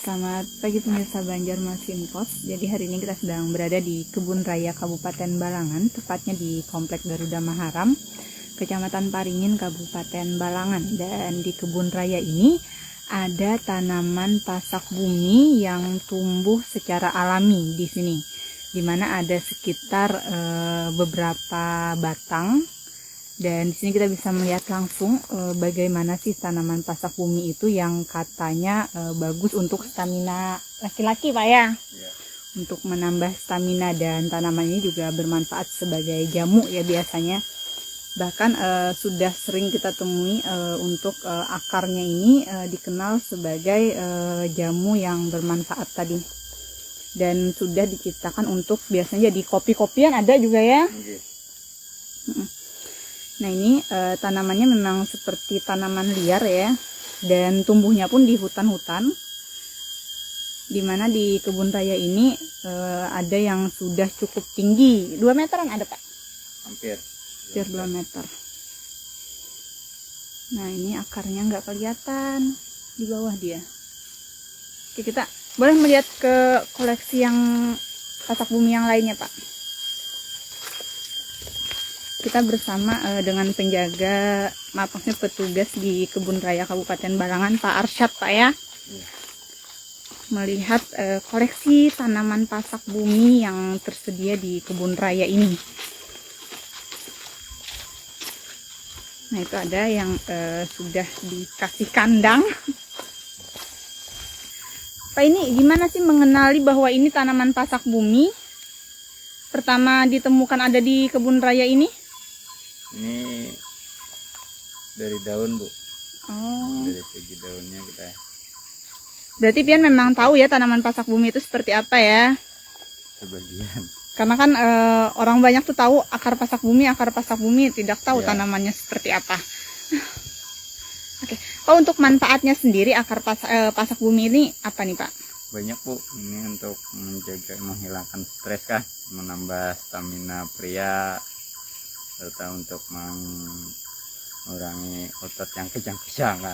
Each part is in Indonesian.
Selamat pagi pemirsa Banjarmasin Post. Jadi hari ini kita sedang berada di Kebun Raya Kabupaten Balangan, tepatnya di Komplek Garuda Maharam, Kecamatan Paringin, Kabupaten Balangan. Dan di kebun raya ini ada tanaman pasak bumi yang tumbuh secara alami di sini, di mana ada sekitar beberapa batang. Dan di sini kita bisa melihat langsung bagaimana sih tanaman pasak bumi itu yang katanya bagus untuk stamina laki-laki, Pak ya. Untuk menambah stamina, dan tanaman ini juga bermanfaat sebagai jamu ya biasanya. Bahkan sudah sering kita temui untuk akarnya ini dikenal sebagai jamu yang bermanfaat tadi. Dan sudah diciptakan untuk biasanya di kopi-kopian ada juga ya. Nah ini tanamannya memang seperti tanaman liar ya, dan tumbuhnya pun di hutan-hutan. Dimana di kebun raya ini ada yang sudah cukup tinggi, 2 meteran ada Pak? Hampir 2 meter. Nah ini akarnya nggak kelihatan, di bawah dia. Oke, kita boleh melihat ke koleksi yang pasak bumi yang lainnya Pak. Kita bersama dengan penjaga, maksudnya petugas di Kebun Raya Kabupaten Balangan, Pak Arsyad Pak ya. Melihat koleksi tanaman pasak bumi yang tersedia di kebun raya ini. Nah itu ada yang sudah dikasih kandang. Pak, ini gimana sih mengenali bahwa ini tanaman pasak bumi? Pertama ditemukan ada di kebun raya ini? Ini dari daun, Bu. Oh. Dari segi daunnya kita. Berarti Pian memang tahu ya tanaman pasak bumi itu seperti apa ya? Sebagian. Karena kan orang banyak tuh tahu akar pasak bumi, tidak tahu Ya. tanamannya seperti apa. Oke, Pak, untuk manfaatnya sendiri akar pasak bumi ini apa nih Pak? Banyak, Bu. Ini untuk menghilangkan stres kan, menambah stamina pria, serta untuk mengurangi otot yang kejang-kejang kan.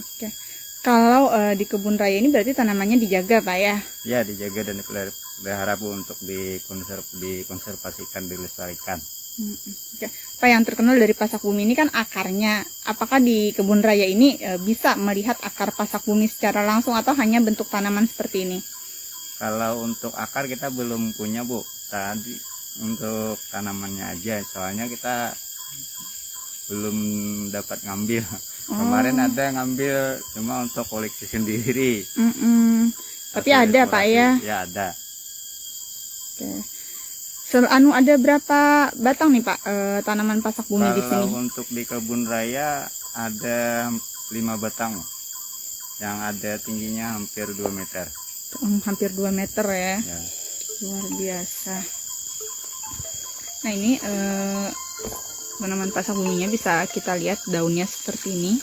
Oke. Kalau di kebun raya ini berarti tanamannya dijaga Pak ya? Ya, dijaga dan dipelihara, Bu, untuk dikonservasikan, dilestarikan. Oke. Pak, yang terkenal dari pasak bumi ini kan akarnya. Apakah di kebun raya ini bisa melihat akar pasak bumi secara langsung atau hanya bentuk tanaman seperti ini? Kalau untuk akar kita belum punya, Bu. Tadi untuk tanamannya aja, soalnya kita belum dapat ngambil. Kemarin ada ngambil, cuma untuk koleksi sendiri. Tapi ada Pak ya? Ya ada. Oke. Ada berapa batang nih Pak tanaman pasak bumi di sini? Kalau untuk di kebun raya ada 5 batang, yang ada tingginya hampir 2 meter. Hampir 2 meter ya? Ya. Luar biasa. Nah ini tanaman pasak buminya bisa kita lihat daunnya seperti ini.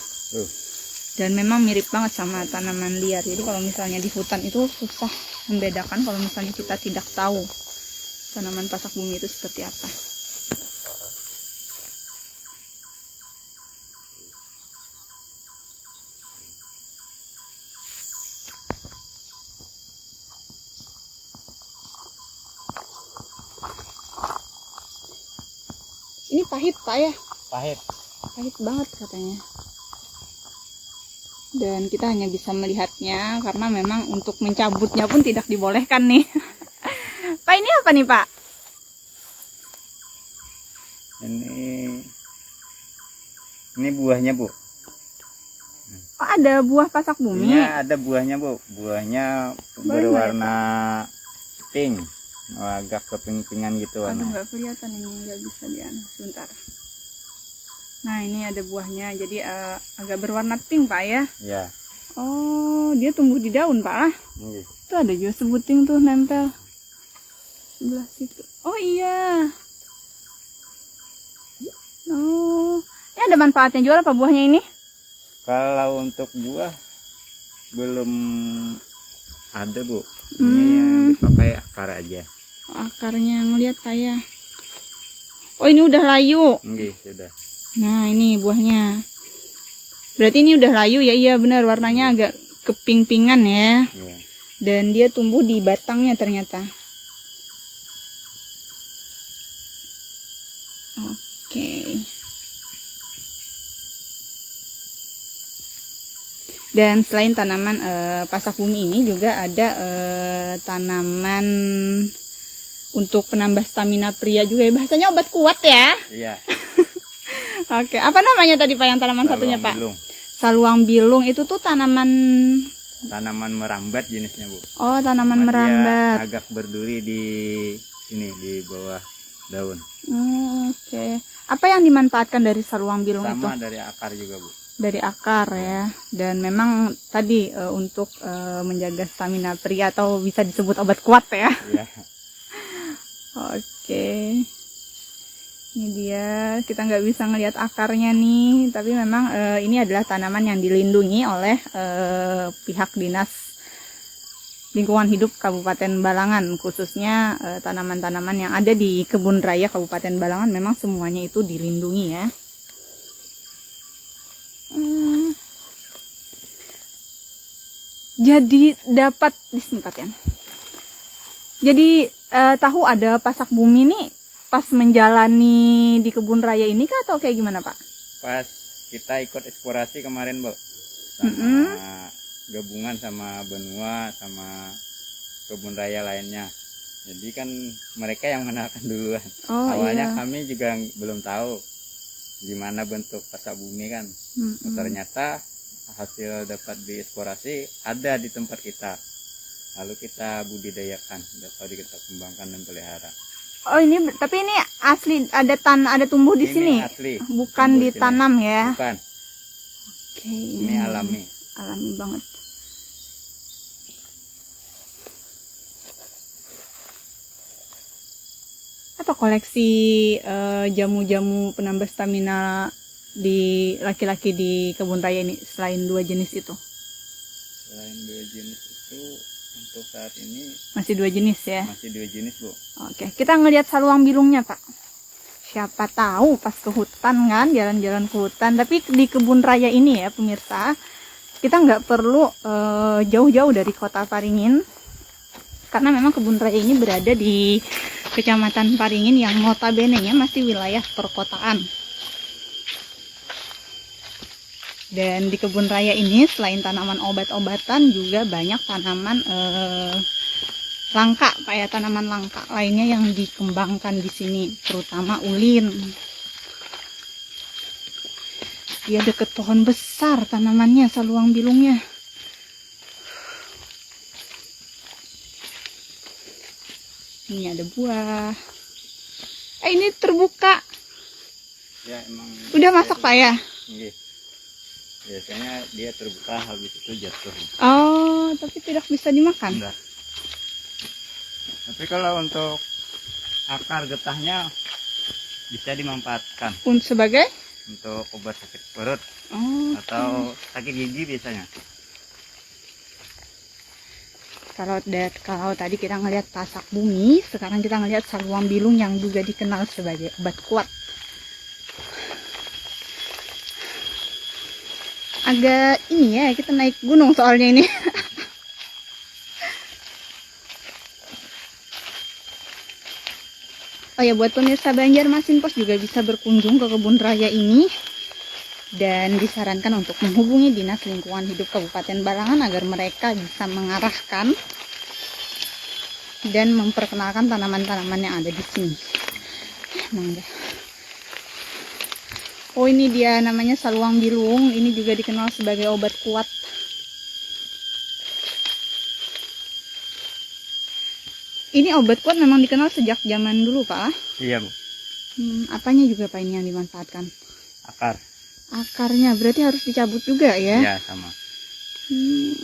Dan memang mirip banget sama tanaman liar. Jadi kalau misalnya di hutan itu susah membedakan kalau misalnya kita tidak tahu tanaman pasak bumi itu seperti apa. Ini pahit Pak ya? Pahit. Pahit banget katanya. Dan kita hanya bisa melihatnya karena memang untuk mencabutnya pun tidak dibolehkan nih. Pak, ini apa nih Pak? Ini buahnya, Bu. Oh, ada buah pasak bumi. Ini ada buahnya, Bu. Buahnya berwarna pink, agak keping-pingan gitu Aduh, warna. nggak kelihatan ini, nggak bisa dianu. Sebentar. Nah ini ada buahnya, jadi agak berwarna pink Pak ya? Ya. Oh, dia tumbuh di daun Pak lah. Ini. Itu ada juga sebuting tuh nempel sebelah situ. Oh iya. Oh, ini ada manfaatnya juga apa buahnya ini? Kalau untuk buah belum ada, Bu. Ini yang dipakai akar aja. Akarnya ngeliat kayak. Oh ini udah layu. Nggih, sudah. Nah ini buahnya. Berarti ini udah layu ya? Iya benar, warnanya agak keping-pingan ya. Iya. Dan dia tumbuh di batangnya ternyata. Oke. Dan selain tanaman pasak bumi ini juga ada tanaman untuk penambah stamina pria juga ya. Bahasanya obat kuat ya. Iya. Oke, apa namanya tadi Pak yang tanaman satunya Pak? Bilung. Saluang bilung itu tuh tanaman Merambat jenisnya, Bu. Oh, tanaman Cuma dia merambat. agak berduri di sini di bawah daun. Oke. Apa yang dimanfaatkan dari saluang bilung itu? Sama dari akar juga, Bu. Dari akar ya. Dan memang tadi untuk menjaga stamina pria atau bisa disebut obat kuat ya. Iya. Oke. Ini dia, kita nggak bisa ngelihat akarnya nih, tapi memang ini adalah tanaman yang dilindungi oleh pihak Dinas Lingkungan Hidup Kabupaten Balangan, khususnya tanaman-tanaman yang ada di Kebun Raya Kabupaten Balangan memang semuanya itu dilindungi ya. Jadi dapat disempatkan. Jadi tahu ada pasak bumi nih pas menjalani di kebun raya ini kah atau kayak gimana Pak? Pas kita ikut eksplorasi kemarin, Bu. Sama gabungan sama Benua sama kebun raya lainnya. Jadi kan mereka yang mengenalkan duluan. Oh, Awalnya iya. kami juga belum tahu gimana bentuk pasak bumi kan. Ternyata hasil dapat dieksplorasi ada di tempat kita. Lalu kita budidayakan, dapat kita kembangkan dan pelihara. Oh ini tapi ini asli ada tumbuh di Ini sini, asli, bukan tumbuh di ditanam sini. ya? Bukan, Oke, ini alami. alami banget. Apa koleksi jamu-jamu penambah stamina di laki-laki di kebun raya ini selain 2 jenis itu? Selain 2 jenis itu untuk saat ini Masih 2 jenis ya? masih 2 jenis, Bu. Oke, kita ngelihat saluang bilungnya Pak. Siapa tahu pas ke hutan kan, jalan-jalan ke hutan. Tapi di kebun raya ini ya pemirsa, kita nggak perlu jauh-jauh dari kota Paringin. Karena memang kebun raya ini berada di Kecamatan Paringin yang notabene-nya masih wilayah perkotaan. Dan di kebun raya ini selain tanaman obat-obatan juga banyak tanaman langka, Pak ya, tanaman langka lainnya yang dikembangkan di sini, terutama ulin. Dia deket pohon besar tanamannya, saluang bilungnya. Ini ada buah. Ini terbuka. Ya, emang Udah masak Pak ya? Iya. Biasanya dia terbuka habis itu jatuh. Oh, tapi tidak bisa dimakan. Enggak. Tapi kalau untuk akar getahnya bisa dimanfaatkan Sebagai? untuk obat sakit perut Oh, atau sakit gigi biasanya. Kalau tadi kita ngelihat pasak bumi, sekarang kita ngelihat saluang bilung yang juga dikenal sebagai obat kuat. Agak ini ya, kita naik gunung soalnya ini. Oh ya, buat pemirsa Banjarmasin Pos juga bisa berkunjung ke kebun raya ini. Dan disarankan untuk menghubungi Dinas Lingkungan Hidup Kabupaten Balangan agar mereka bisa mengarahkan dan memperkenalkan tanaman-tanaman yang ada di sini. Mangga. Oh ini dia namanya saluang bilung, ini juga dikenal sebagai obat kuat. Ini obat kuat memang dikenal sejak zaman dulu Pak. Iya, Bu. Apanya juga Pak ini yang dimanfaatkan? Akar. Akarnya berarti harus dicabut juga ya? Iya, sama.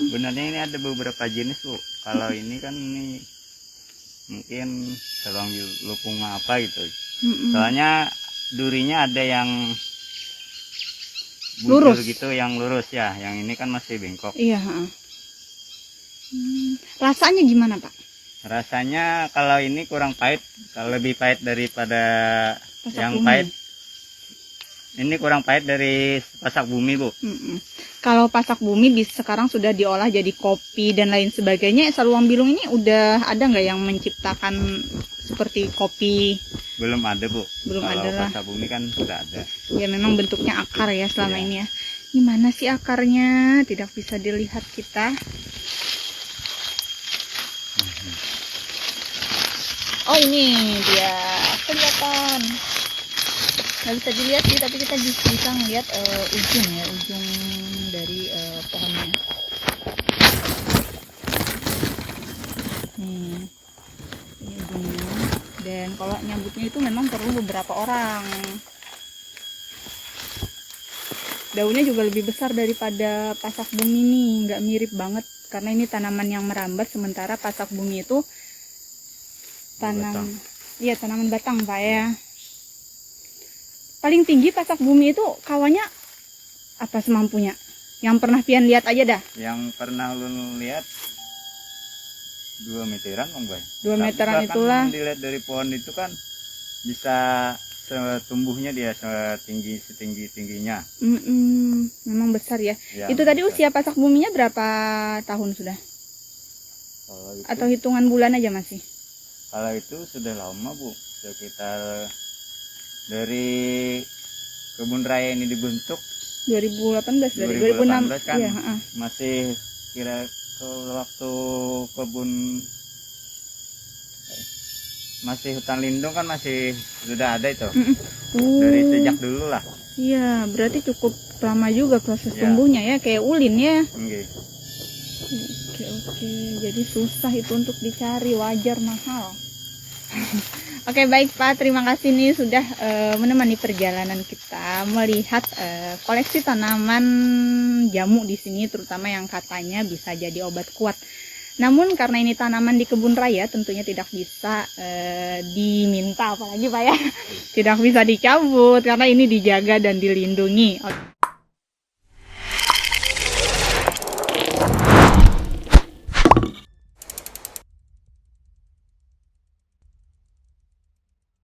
Sebenarnya ini ada beberapa jenis, Bu. Kalau ini kan ini mungkin saluang lupung apa gitu. Soalnya durinya ada yang lurus gitu, yang lurus ya. Yang ini kan masih bengkok. Iya. Rasanya gimana Pak? Rasanya kalau ini kurang pahit, kalau lebih pahit daripada Pasak yang bumi. pahit. ini kurang pahit dari pasak bumi, Bu. Kalau pasak bumi sekarang sudah diolah jadi kopi dan lain sebagainya. Saluang bilung ini udah ada nggak yang menciptakan seperti kopi? Belum ada, Bu. Belum Kalau ada lah. pasak bumi kan sudah ada. Ya memang bentuknya akar ya selama Iya. ini ya. Ini mana sih akarnya? Tidak bisa dilihat kita. Oh ini dia kelihatan. Nggak bisa dilihat sih, tapi kita bisa ngeliat ujung ya, ujung dari pohonnya. Nih, ini ujungnya. Dan kalau nyambutnya itu memang perlu beberapa orang. Daunnya juga lebih besar daripada pasak bumi nih, nggak mirip banget karena ini tanaman yang merambat, sementara pasak bumi itu Batang. Iya tanaman batang Pak ya. Paling tinggi pasak bumi itu kawannya apa semampunya? Yang pernah pian lihat aja dah. Yang pernah lu lihat 2 meteran, Bang Bay. 2 meteran Bahkan itulah. dilihat dari pohon itu kan bisa setumbuhnya dia setingginya. Memang besar ya. Ya, Itu tadi besar. usia pasak buminya berapa tahun sudah? Kalau itu, Atau hitungan bulan aja masih? kalau itu sudah lama, Bu. Sekitar dari kebun raya ini dibentuk 2018 dari 2018 kan Iya, masih kira ke waktu kebun masih hutan lindung kan masih sudah ada itu. Dari sejak dulu lah. Iya, berarti cukup lama juga proses Ya. tumbuhnya ya, kayak ulin ya. Nggih. Oke, jadi susah itu untuk dicari, wajar mahal. Oke, baik Pak, terima kasih nih sudah menemani perjalanan kita melihat koleksi tanaman jamu di sini, terutama yang katanya bisa jadi obat kuat. Namun karena ini tanaman di kebun raya tentunya tidak bisa diminta, apalagi Pak ya, tidak bisa dicabut karena ini dijaga dan dilindungi.